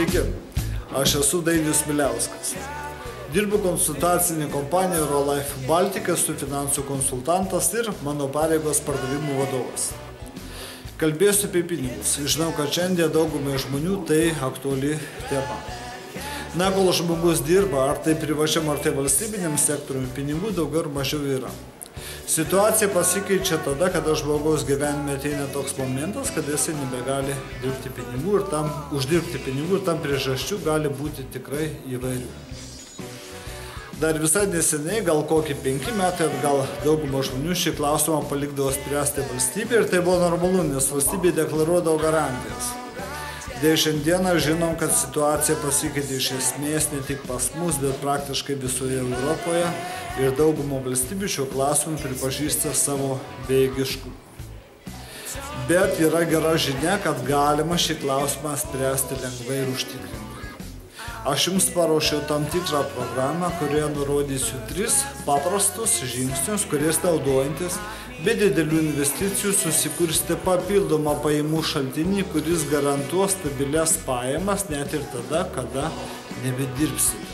Sveiki, aš esu Dainius Miliauskas. Dirbu konsultacinį kompaniją Eurolife Baltica, esu finansų konsultantas ir mano pareigos pardavimų vadovas. Kalbėsiu apie pinigus. Žinau, kad šiandien daugumai žmonių tai aktuali tema. Na, kol žmogus dirba, ar tai privačiam, ar tai valstybiniam sektoriumi, pinigų daugiau ar mažiau yra. Situacija pasikeičia tada, kada žmogaus gyvenime ateina toks momentas, kad jisai nebegali uždirbti pinigų ir tam priežasčių gali būti tikrai įvairių. Dar visai neseniai, gal kokį 5 metai atgal, dauguma žmonių šį klausimą palikdavo spręsti valstybė ir tai buvo normalu, nes valstybė deklaruodavo garantijas. Dėl šiandieną žinom, kad situacija pasikeitė iš esmės ne tik pas mus, bet praktiškai visoje Europoje ir dauguma valstybių šio klausimu pripažįsta savo bejėgiškumą. Bet yra gera žinia, kad galima šį klausimą spręsti lengvai ir užtikrinti. Aš jums paruošiau tam tikrą programą, kurioje nurodysiu 3 paprastus žingsnius, kuriais naudojantis be didelių investicijų susikursite papildomą pajamų šaltinį, kuris garantuos stabilias pajamas net ir tada, kada nebedirbsite.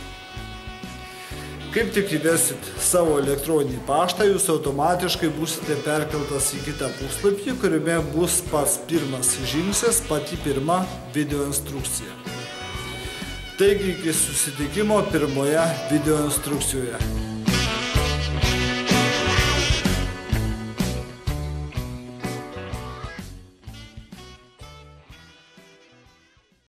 Kaip tik įvesit savo elektroninį paštą, jūs automatiškai būsite perkeltas į kitą puslapį, kuriame bus pats pirmas žingsnis, pati pirma video instrukcija. Taigi iki susitikimo pirmoje video instrukcijoje.